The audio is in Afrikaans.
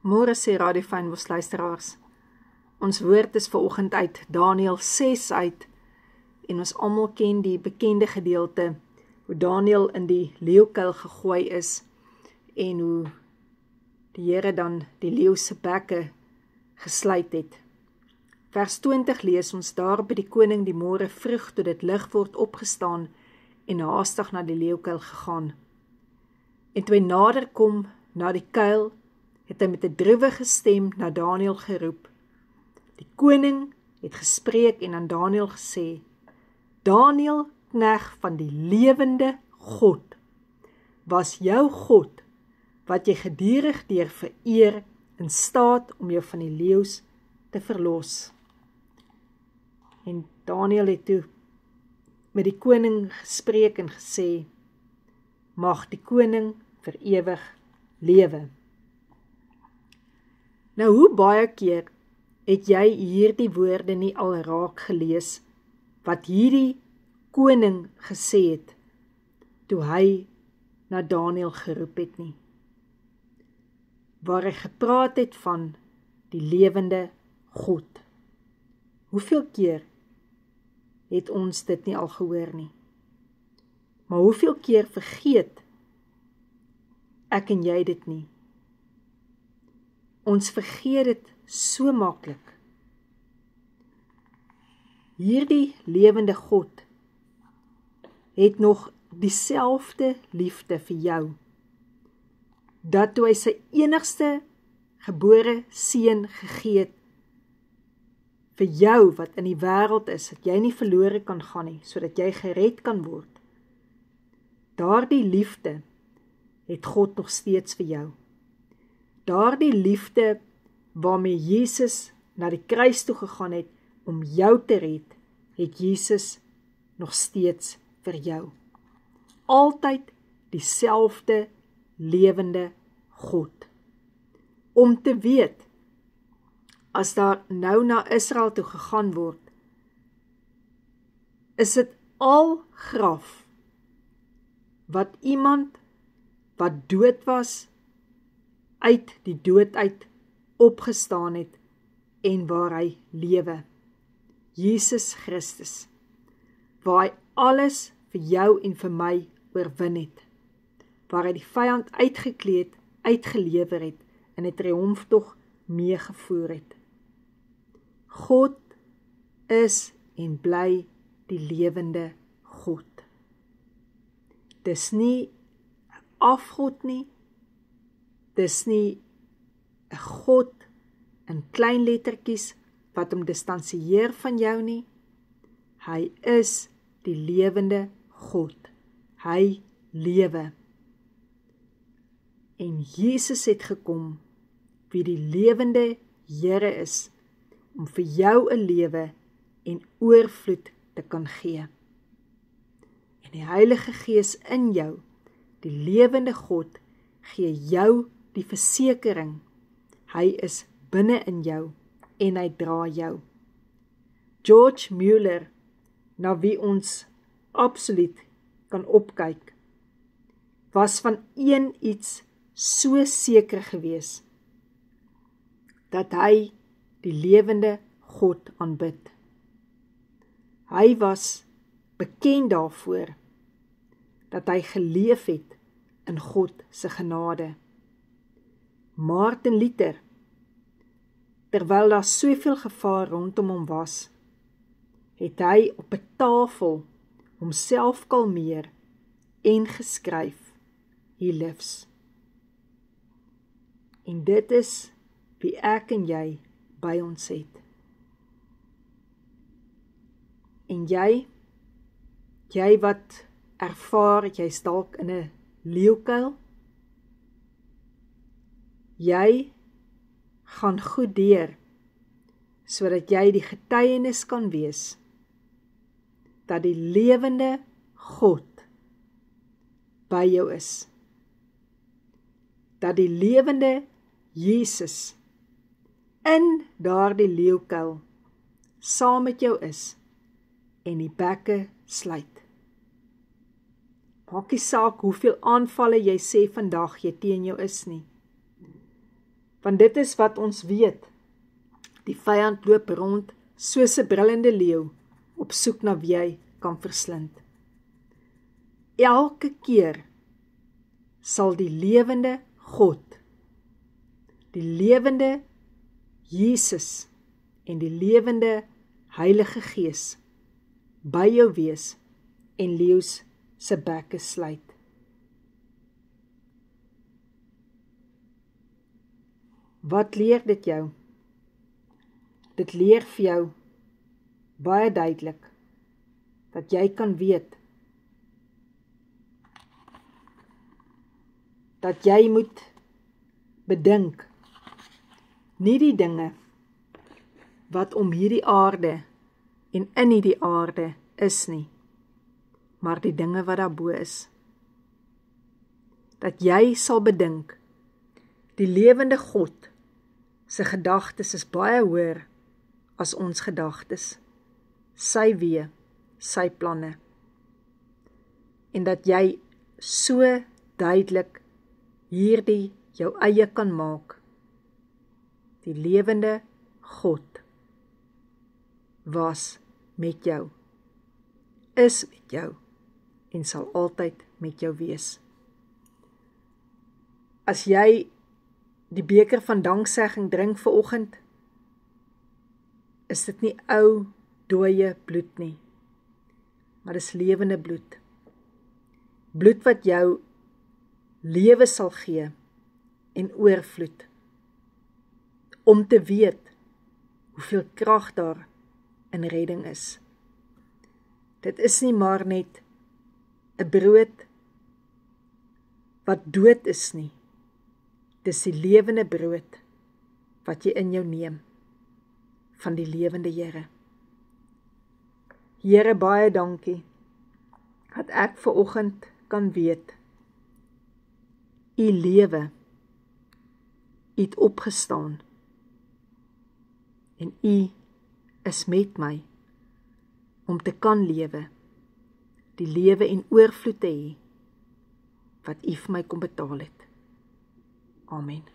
Môre sê Radio Fynbos luisteraars. Ons woord is vanoggend uit Daniël 6 uit en ons almal ken die bekende gedeelte hoe Daniël in die leeukuil gegooi is en hoe die Here dan die leeu se bekke gesluit het. Vers 20 lees ons: daar by die koning die môre vroeg toe dit lig word opgestaan en haastig na die leeukuil gegaan. En toe hy nader kom na die kuil, het hy met 'n droewige stem na Daniël geroep. Die koning het gespreek en aan Daniël gesê: Daniël, knegt van die lewende God, was jou God, wat jy gedurig deur vereer, in staat om jou van die leeu's te verlos. En Daniël het toe met die koning gespreek en gesê: mag die koning vir ewig lewe. Nou, hoe baie keer het jy hierdie woorde nie al raak gelees, wat hierdie koning gesê het, toe hy na Daniël geroep het nie? Waar hy gepraat het van die lewende God. Hoeveel keer het ons dit nie al gehoor nie? Maar hoeveel keer vergeet ek en jy dit nie? Ons vergeet dit so maklik. Hierdie lewende God het nog dieselfde liefde vir jou, dat toe hy sy enigste gebore seun gegee het, vir jou wat in die wêreld is, dat jy nie verlore kan gaan nie, sodat jy gered kan word. Daardie liefde het God nog steeds vir jou. Daardie liefde waarmee Jesus na die kruis toe gegaan het om jou te red, het Jesus nog steeds vir jou. Altyd dieselfde lewende God. Om te weet, as daar nou na Israel toe gegaan word, is dit al graf wat iemand wat dood was, uit die dood uit opgestaan het en waar hy lewe. Jesus Christus, waar hy alles vir jou en vir my oorwin het, waar hy die vyand uitgekleed, uitgelewer het en 'n triomftog meegevoer het. God is en bly die lewende God. Dis nie 'n afgod nie, dis nie 'n God in klein lettertjies wat hom distansieer van jou nie. Hy is die lewende God. Hy lewe. En Jesus het gekom, wie die lewende Here is, om vir jou 'n lewe en oorvloed te kan gee. En die Heilige Gees in jou, die lewende God, gee jou die versekering, hy is binne in jou en hy dra jou. George Mueller, na wie ons absoluut kan opkyk, was van een iets so seker gewees, dat hy die lewende God aanbid. Hy was bekend daarvoor, dat hy geleef het in God se genade. Martin Luther, terwyl daar soveel gevaar rondom hom was, het hy op 'n tafel homself kalmeer en geskryf: He lives. En dit is wie ek en jy by ons het. En jy wat ervaar, jy's dalk in 'n leeukuil, jy gaan goed deur, sodat jy die getuienis kan wees, dat die lewende God by jou is, dat die lewende Jesus in daardie leeukuil saam met jou is en die bekke sluit. Maak nie saak hoeveel aanvalle jy sê vandag jy teen jou is nie. Want dit is wat ons weet. Die vyand loop rond soos 'n brullende leeu op soek na wie hy kan verslind. Elke keer sal die lewende God, die lewende Jesus en die lewende Heilige Gees by jou wees en leeu's se bekke sluit. Wat leer dit jou? Dit leer vir jou baie duidelik dat jy kan weet dat jy moet bedink nie die dinge wat om hierdie aarde en in hierdie aarde is nie, maar die dinge wat daarbo is. Dat jy sal bedink, die lewende God se gedagtes is baie hoër as ons gedagtes, sy weë, sy planne. En dat jy so duidelik hierdie jou eie kan maak. Die lewende God was met jou, is met jou en sal altyd met jou wees. As jy die beker van danksegging drink vanoggend, is dit nie ou, dooie bloed nie, maar dis lewende bloed. Bloed wat jou lewe sal gee en oorvloed, om te weet hoeveel krag daar in redding is. Dit is nie maar net 'n brood wat dood is nie. Dis die lewende brood wat jy in jou neem van die lewende Here. Here, baie dankie dat ek vanoggend kan weet U lewe, U het opgestaan en U is met my om te kan lewe, die lewe en oorvloed te hê wat U vir my kom betaal het. Amen.